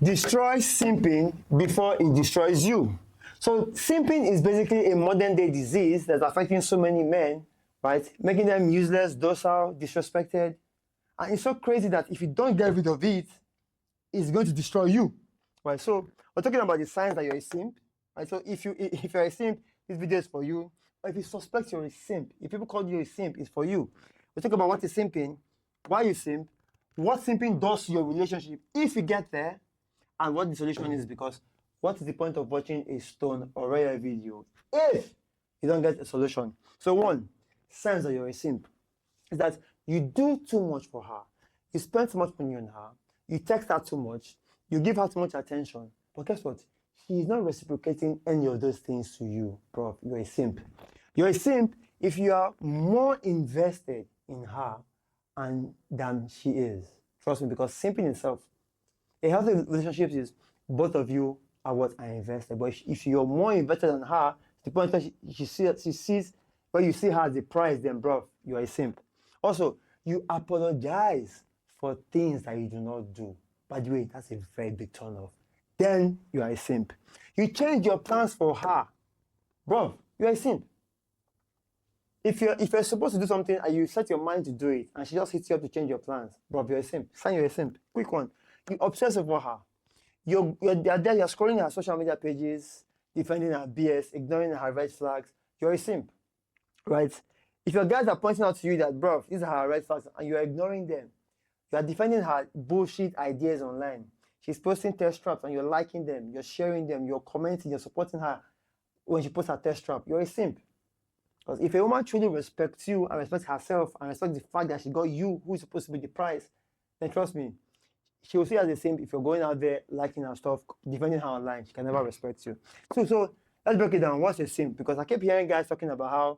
Destroy simping before it destroys you. So simping is basically a modern day disease that's affecting so many men, right? Making them useless, docile, disrespected. And it's so crazy that if you don't get rid of it, it's going to destroy you. Right? So we're talking about the signs that you're a simp. Right? So if you're a simp, this video is for you. Or if you suspect you're a simp, if people call you a simp, it's for you. We'll talk about what is simping, why you simp, what simping does to your relationship if you get there, and what the solution is, because what is the point of watching a stone or rare video if you don't get a solution? So one, signs that you're a simp is that you do too much for her. You spend too much money on her. You text her too much. You give her too much attention. But guess what? She is not reciprocating any of those things to you, bro. You're a simp. You're a simp if you are more invested in her than she is. Trust me, because simping itself, a healthy relationship is both of you are what I invested. But if you're more invested than her, to the point that she sees when you see her as the prize, then bro, you are a simp. Also, you apologize for things that you do not do. By the way, that's a very big turn off. Then you are a simp. You change your plans for her. Bro, you are a simp. If you're supposed to do something and you set your mind to do it and she just hits you up to change your plans, bro, you're a simp. Sign you're a simp. Quick one. You obsess over her. You're there, you're scrolling her social media pages, defending her BS, ignoring her red flags. You're a simp, right? If your guys are pointing out to you that, bro, these are her red flags, and you're ignoring them, you are defending her bullshit ideas online. She's posting test traps and you're liking them, you're sharing them, you're commenting, you're supporting her when she posts her test trap. You're a simp. Because if a woman truly respects you and respects herself and respects the fact that she got you, who is supposed to be the prize, then trust me, she will see as the same if you're going out there liking her stuff, defending her online. She can never respect you. So let's break it down. What's a simp? Because I keep hearing guys talking about how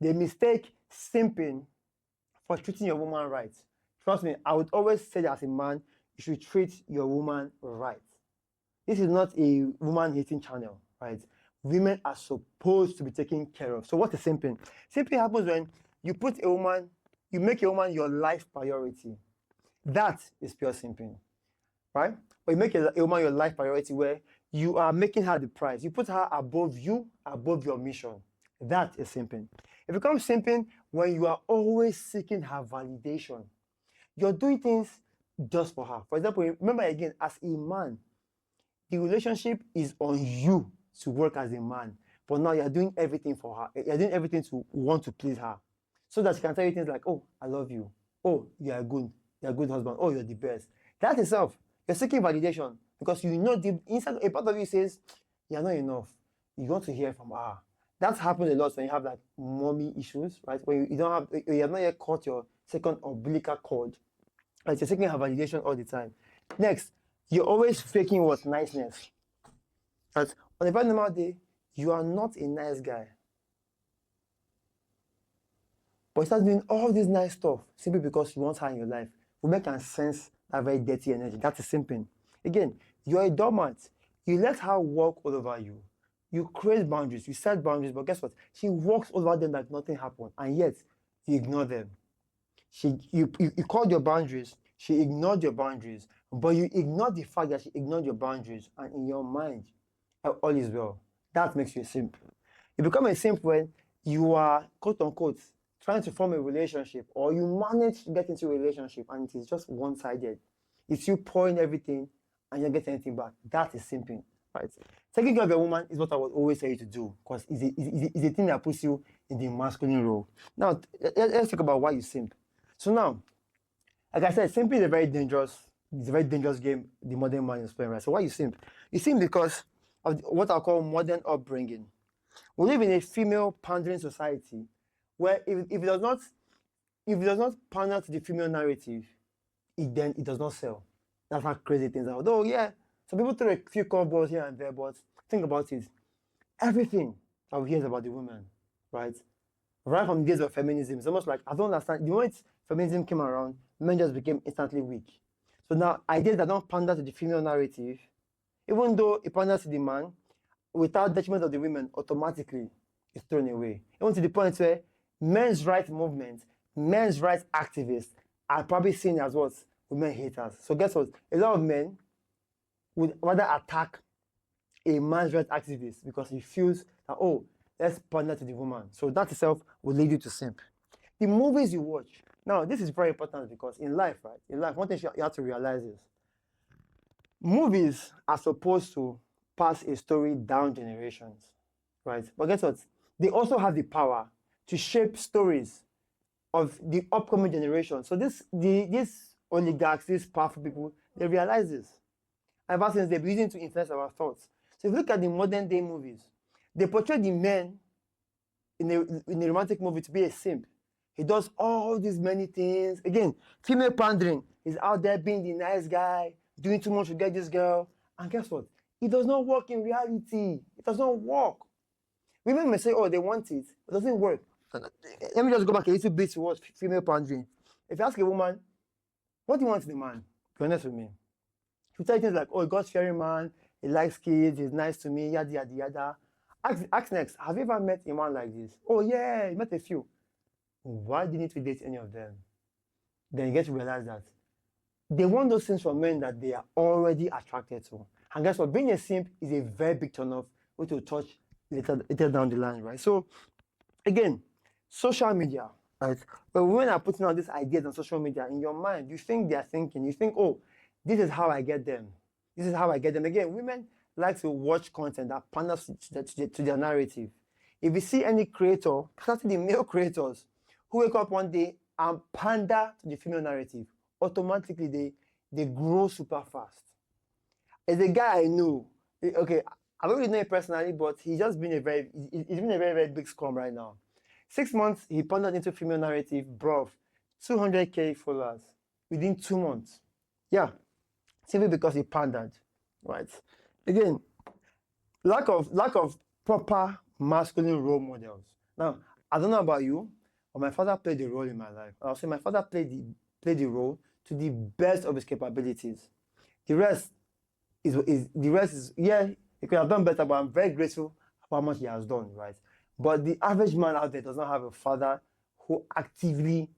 they mistake simping for treating your woman right. Trust me, I would always say that as a man, you should treat your woman right. This is not a woman-hating channel, right? Women are supposed to be taken care of. So what is simping? Simping happens when you make a woman your life priority. That is pure simping, right? Or you make a woman your life priority where you are making her the prize. You put her above you, above your mission. That is simping. It becomes simping when you are always seeking her validation. You're doing things just for her. For example, remember again, as a man, the relationship is on you to work as a man. But now you're doing everything for her. You're doing everything to want to please her. So that she can tell you things like, oh, I love you. Oh, you're good. You're a good husband. Oh, you're the best. That itself, you're seeking validation because you know deep inside a part of you says, you're not enough. You want to hear from her. That happens a lot when you have like mommy issues, right? When you have not yet caught your second umbilical cord. Right? You're seeking her validation all the time. Next, you're always faking what? Niceness. Right? On a very normal day, you are not a nice guy. But you start doing all this nice stuff simply because you want her in your life. Women can sense that very dirty energy. That is simping. Again, you're a doormat. You let her walk all over you. You create boundaries. You set boundaries. But guess what? She walks over them like nothing happened. And yet, you ignore them. You called your boundaries. She ignored your boundaries. But you ignore the fact that she ignored your boundaries. And in your mind, all is well. That makes you a simp. You become a simp when you are, quote unquote, trying to form a relationship, or you manage to get into a relationship and it is just one-sided. It's you pouring everything and you don't get anything back. That is simping, right? Taking care of a woman is what I would always say you to do because it's a thing that puts you in the masculine role. Now, let's talk about why you simp. So now, like I said, simping is a very dangerous game the modern man is playing, right? So why you simp? You simp because of what I call modern upbringing. We live in a female pandering society where if it does not pander to the female narrative, it does not sell. That's how crazy things are. Although, yeah, some people throw a few curveballs here and there, but think about it. Everything that we hear is about the women, right? Right from the days of feminism, it's almost like, I don't understand. The moment feminism came around, men just became instantly weak. So now, ideas that don't pander to the female narrative, even though it panders to the man, without detriment of the women, automatically it's thrown away. Even to the point where men's rights movement, men's rights activists are probably seen as what? Women haters. So guess what? A lot of men would rather attack a man's rights activist because he feels that, oh, let's pander to the woman. So that itself will lead you to simp. The movies you watch. Now, this is very important because in life, right? In life, one thing you have to realize is movies are supposed to pass a story down generations, right? But guess what? They also have the power to shape stories of the upcoming generation. So these oligarchs, these powerful people, they realize this. Ever since they've been using to influence our thoughts. So if you look at the modern day movies, they portray the man in a romantic movie to be a simp. He does all these many things. Again, female pandering. He's out there being the nice guy, doing too much to get this girl. And guess what? It does not work in reality. It does not work. Women may say, oh, they want it. It doesn't work. Let me just go back a little bit towards female pandering. If you ask a woman, what do you want in a man? Be honest with me. She'll tell you things like, oh, God-fearing man, he likes kids, he's nice to me, yada, yada, yada. Ask next, have you ever met a man like this? Oh, yeah, you met a few. Why didn't we date any of them? Then you get to realize that they want those things from men that they are already attracted to. And guess what? Being a simp is a very big turn-off, which we'll touch later down the line, right? So, again, social media, right? But women are putting out these ideas on social media, in your mind, you think they are thinking, you think, oh, this is how I get them. This is how I get them. Again, women like to watch content that panders to their narrative. If you see any creator, especially the male creators, who wake up one day and pander to the female narrative, automatically they grow super fast. There's a guy I know, okay, I don't really know him personally, but he's been a very, very big scum right now. 6 months, he pandered into female narrative, bruv, 200K followers within 2 months. Yeah, simply because he pandered, right? Again, lack of proper masculine role models. Now, I don't know about you, but my father played a role in my life. I'll say my father played the role to the best of his capabilities. The rest is yeah, he could have done better, but I'm very grateful for how much he has done, right? But the average man out there does not have a father who actively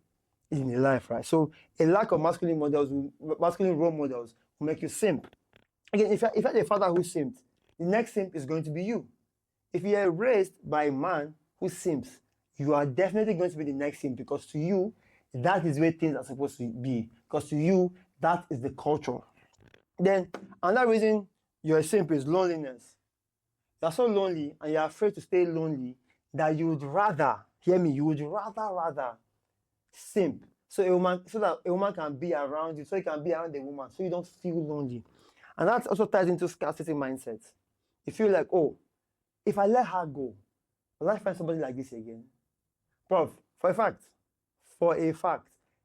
is in life, right? So a lack of masculine role models will make you simp. Again, if you had a father who simped, the next simp is going to be you. If you are raised by a man who simps, you are definitely going to be the next simp because to you, that is where things are supposed to be. Because to you, that is the culture. Then another reason you're a simp is loneliness. You're so lonely and you're afraid to stay lonely that you would rather, hear me, you would rather simp so that a woman can be around you, so you can be around the woman, so you don't feel lonely. And that also ties into scarcity mindset. You feel like, oh, if I let her go, will I find somebody like this again? Prof, for a fact,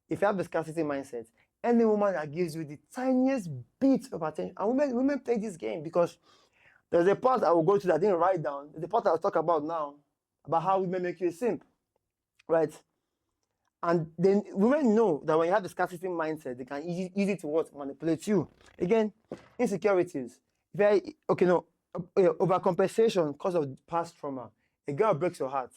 if you have the scarcity mindset, any woman that gives you the tiniest bit of attention, and women play this game because there's a part I will go to that I didn't write down. There's a part I'll talk about now, about how women make you a simp, right? And then women know that when you have the scarcity mindset, they can easy to what? Manipulate you. Again, insecurities. Overcompensation because of past trauma. A girl breaks your heart.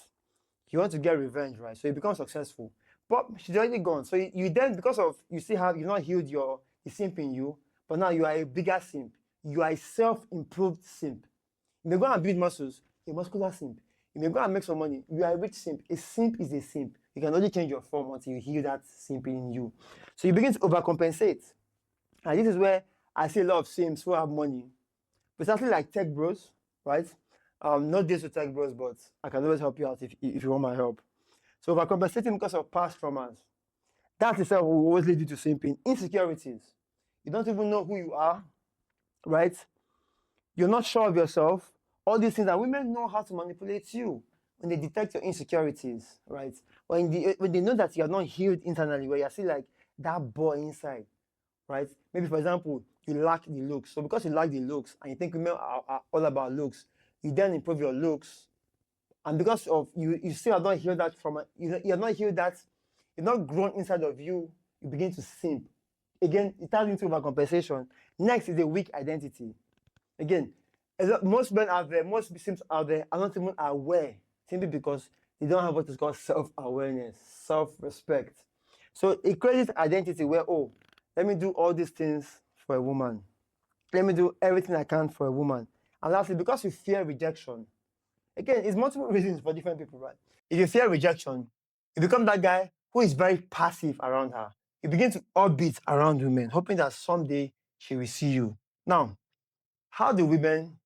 You want to get revenge, right? So you become successful. But she's already gone. So you then, because of, you've not healed the simp in you, but now you are a bigger simp. You are a self-improved simp. You may go and build muscles, a muscular simp. You may go and make some money, you are a rich simp. A simp is a simp. You can only change your form until you heal that simp in you. So you begin to overcompensate. And this is where I see a lot of simps who have money. Precisely like tech bros, right? Not this with tech bros, but I can always help you out if you want my help. So overcompensating because of past traumas. That itself will always lead you to simping. Insecurities. You don't even know who you are, right? You're not sure of yourself. All these things, and women know how to manipulate you when they detect your insecurities, right? When they know that you're not healed internally, where you're still like that boy inside, right? Maybe, for example, you lack the looks. So because you lack the looks and you think women are all about looks, you then improve your looks. And because of you still have not healed that from you're not grown inside of you, you begin to simp. Again, it turns into overcompensation. Next is a weak identity. Again, most men out there, most simps out there are not even aware, simply because they don't have what is called self-awareness, self-respect. So it creates identity where, oh, let me do all these things for a woman. Let me do everything I can for a woman. And lastly, because you fear rejection. Again, it's multiple reasons for different people, right? If you fear rejection, you become that guy who is very passive around her. You begin to orbit around women, hoping that someday she will see you. Now, how do women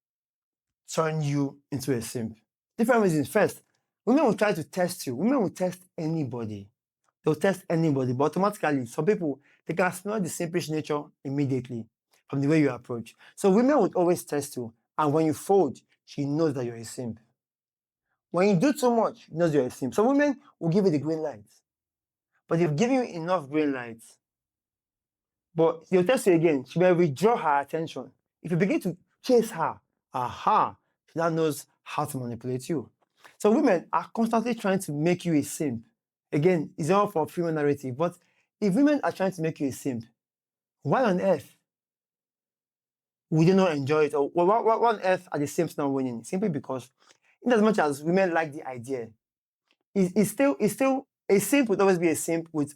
turn you into a simp? Different reasons. First, women will try to test you. Women will test anybody. They'll test anybody, but automatically, some people, they can smell the simpish nature immediately from the way you approach. So women would always test you. And when you fold, she knows that you're a simp. When you do too much, she knows you're a simp. So women will give you the green lights. But they've given you enough green lights. But they'll test you again. She may withdraw her attention. If you begin to chase her, aha, she now knows how to manipulate you. So women are constantly trying to make you a simp. Again, it's all for female narrative. But if women are trying to make you a simp, why on earth would you not enjoy it? Or why on earth are the simps not winning? Simply because, in as much as women like the idea, it's still a simp would always be a simp with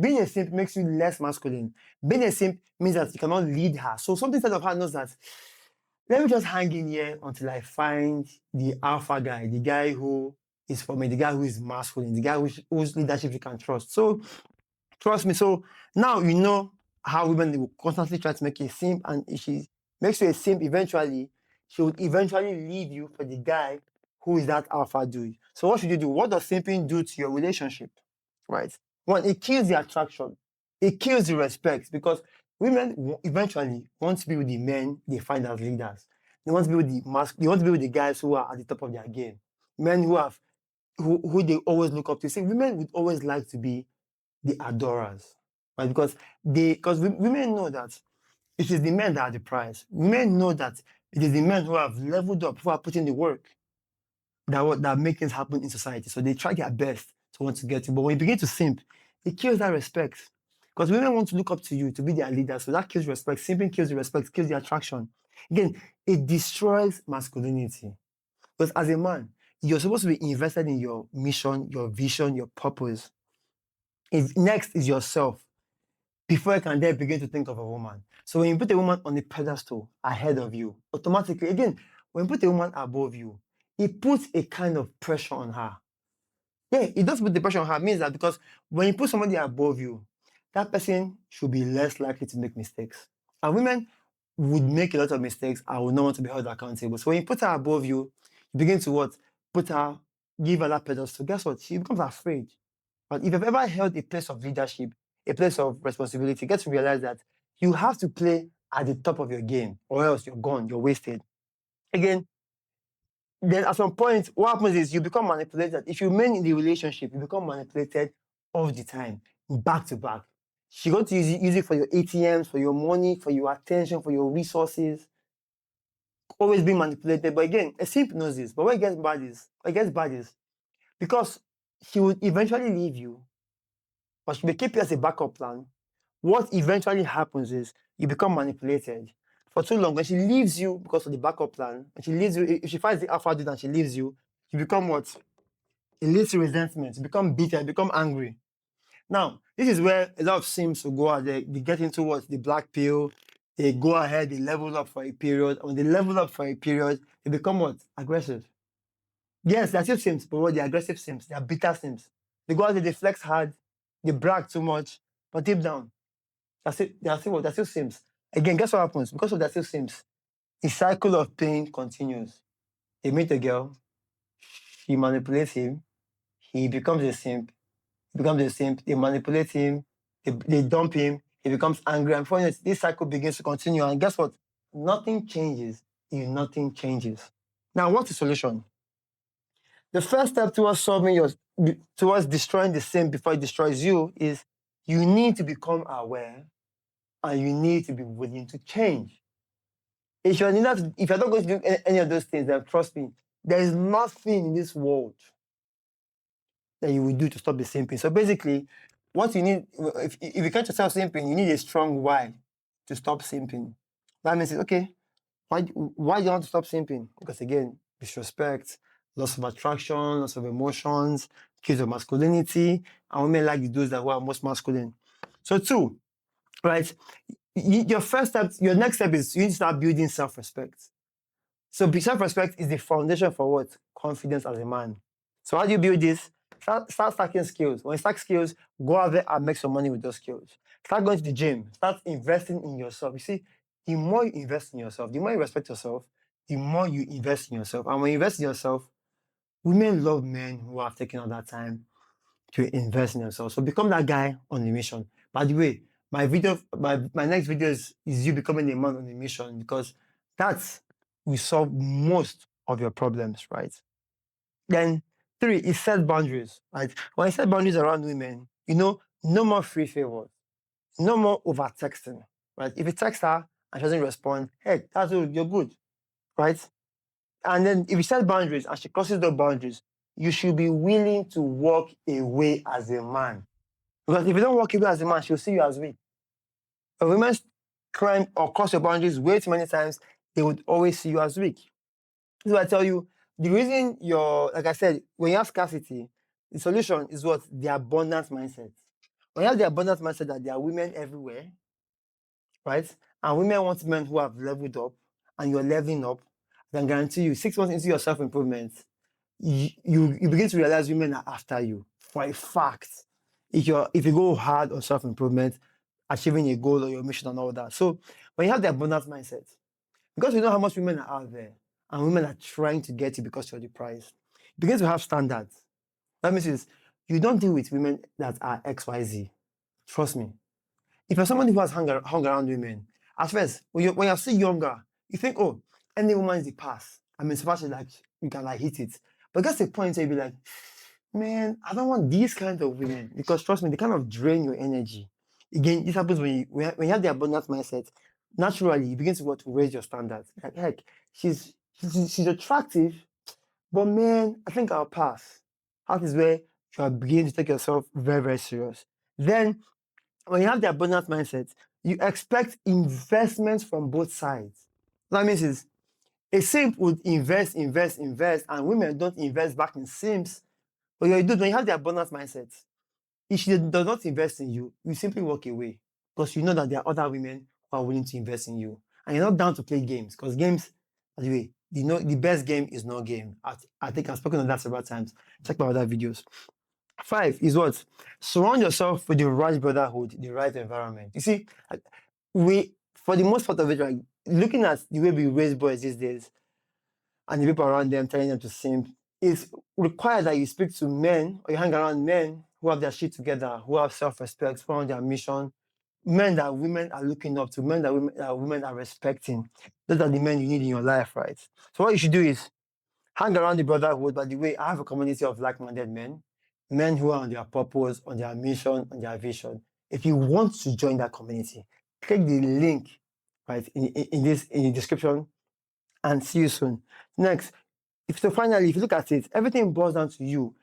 being a simp makes you less masculine. Being a simp means that you cannot lead her. So something inside of her knows that let me just hang in here until I find the alpha guy, the guy who is for me, the guy who is masculine, the guy whose leadership you can trust. So trust me. So now you know how women will constantly try to make you a simp, and if she makes you a simp, eventually she would eventually leave you for the guy who is that alpha dude. So what should you do? What does simping do to your relationship? Right? One, it kills the attraction. It kills the respect because women eventually want to be with the men they find as leaders. They want to be with they want to be with the guys who are at the top of their game. Men who they always look up to. See, women would always like to be the adorers, right? Because women know that it is the men that are the prize. Women know that it is the men who have leveled up, who are putting the work that make things happen in society. So they try their best to want to get you. But when you begin to simp, it kills that respect. Because women want to look up to you to be their leader. So that kills respect. Simping kills the respect, kills the attraction. Again, it destroys masculinity. Because as a man, you're supposed to be invested in your mission, your vision, your purpose. Next is yourself before you can then begin to think of a woman. So when you put a woman on a pedestal ahead of you, automatically, again, when you put a woman above you, it puts a kind of pressure on her. Yeah, it does put the pressure on her. It means that because when you put somebody above you, that person should be less likely to make mistakes. And women would make a lot of mistakes and would not want to be held accountable. So when you put her above you, you begin to what? Put her, give her that pedestal. Guess what? She becomes afraid. But if you've ever held a place of leadership, a place of responsibility, get to realize that you have to play at the top of your game, or else you're gone, you're wasted. Again, then at some point, what happens is you become manipulated. If you remain in the relationship, you become manipulated all the time, back to back. She's going to use it for your ATMs, for your money, for your attention, for your resources. Always being manipulated. But again, a simp knows this. But what gets bad is because she would eventually leave you, but she may keep you as a backup plan. What eventually happens is you become manipulated for too long. When she leaves you because of the backup plan, and she leaves you, if she finds the alpha dude and she leaves you, you become what? It leads to resentment. You become bitter, you become angry. Now, this is where a lot of sims will go out, they get into what? The black pill. They go ahead, they level up for a period. When they level up for a period, they become what? Aggressive. Yes, they're still sims, but what? They're aggressive sims. They're bitter sims. They go out there, they flex hard, they brag too much, but deep down, that's it. They're still what? They're still sims. Again, guess what happens? Because of they're still sims, the cycle of pain continues. They meet a girl, she manipulates him, he becomes a simp, they manipulate him, they dump him, he becomes angry, and finally this cycle begins to continue. And guess what? Nothing changes if nothing changes. Now, what's the solution? The first step towards towards destroying the simp before it destroys you is you need to become aware and you need to be willing to change. If you're not going to do any of those things, then trust me, there is nothing in this world that you will do to stop the simping. So basically, what you need, if you catch yourself simping, you need a strong why to stop simping. That means, okay, why do you want to stop simping? Because again, disrespect, loss of attraction, loss of emotions, kills of masculinity, and women like those that were most masculine. So two, right? your first step, your next step is you need to start building self-respect. So self-respect is the foundation for what? Confidence as a man. So how do you build this? Start stacking skills. When you stack skills, go out there and make some money with those skills. Start going to the gym. Start investing in yourself. You see, the more you invest in yourself, the more you respect yourself, the more you invest in yourself. And when you invest in yourself, women love men who have taken all that time to invest in themselves. So become that guy on a mission. By the way, my next video is you becoming a man on a mission, because that's will solve most of your problems, right? Then three is set boundaries, right? When I set boundaries around women, no more free favors, no more over texting, right? If you text her and she doesn't respond, hey, that's all, you're good, right? And then if you set boundaries and she crosses those boundaries, you should be willing to walk away as a man. Because if you don't walk away as a man, she'll see you as weak. If women climb or cross your boundaries way too many times, they would always see you as weak. This is why I tell you, the reason like I said, when you have scarcity, the solution is what? The abundance mindset. When you have the abundance mindset that there are women everywhere, right? And women want men who have leveled up, and you're leveling up, I can guarantee you, 6 months into your self-improvement, you begin to realize women are after you for a fact. If you go hard on self-improvement, achieving a goal or your mission and all that. So when you have the abundance mindset, because you know how much women are out there, and women are trying to get you because you're the prize, you begin to have standards. That means is you don't deal with women that are XYZ. Trust me. If you're somebody who has hung around women, at first, when you're still younger, you think, oh, any woman is the pass. I mean, so much like you can like hit it. But that's the point where you be like, man, I don't want these kinds of women, because trust me, they kind of drain your energy. Again, this happens when you have the abundance mindset. Naturally, you begin to want to raise your standards. Like, heck, she's attractive, but man, I think I'll pass. That is where you are beginning to take yourself very, very serious. Then, when you have the abundance mindset, you expect investments from both sides. That means is a simp would invest, and women don't invest back in simps. But you do when you have the abundance mindset. If she does not invest in you, you simply walk away, because you know that there are other women who are willing to invest in you, and you're not down to play games, because games, by the way, the best game is no game. I think I've spoken on that several times. Check my other videos. 5 is what? Surround yourself with the right brotherhood, the right environment. You see, we, for the most part of it, right, looking at the way we raise boys these days and the people around them telling them to simp, it's required that you speak to men, or you hang around men who have their shit together, who have self-respect, who are on their mission, men that women are looking up to, men that women are respecting. Those are the men you need in your life, right? So what you should do is hang around the brotherhood. By the way, I have a community of like-minded men who are on their purpose, on their mission, on their vision. If you want to join that community, click the link right in the description, and see you soon. Next, finally, if you look at it, everything boils down to you.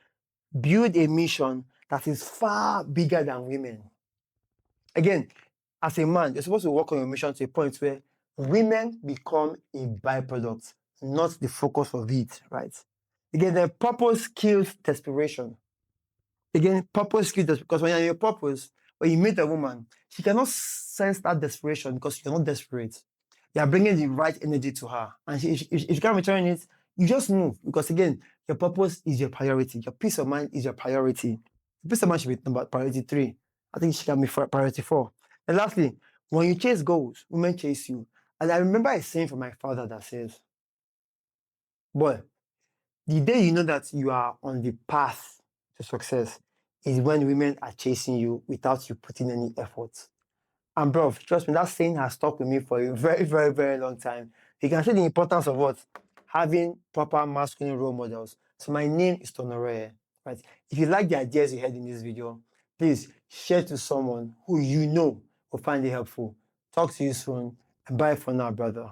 Build a mission that is far bigger than women. Again, as a man, you're supposed to work on your mission to a point where women become a byproduct, not the focus of it, right? Again, the purpose kills desperation. Again, purpose kills desperation, because when you're in your purpose, when you meet a woman, she cannot sense that desperation because you're not desperate. You are bringing the right energy to her. And if you can't return it, you just move. Because again, your purpose is your priority. Your peace of mind is your priority. Your peace of mind should be number priority 3. I think she can be priority 4. And lastly, when you chase goals, women chase you. And I remember a saying from my father that says, boy, the day you know that you are on the path to success is when women are chasing you without you putting any effort. And bro, trust me, that saying has stuck with me for a very, very, very long time. You can see the importance of what? Having proper masculine role models. So my name is Tonore, right? If you like the ideas you heard in this video, please share to someone who you know will find it helpful. Talk to you soon, and bye for now, brother.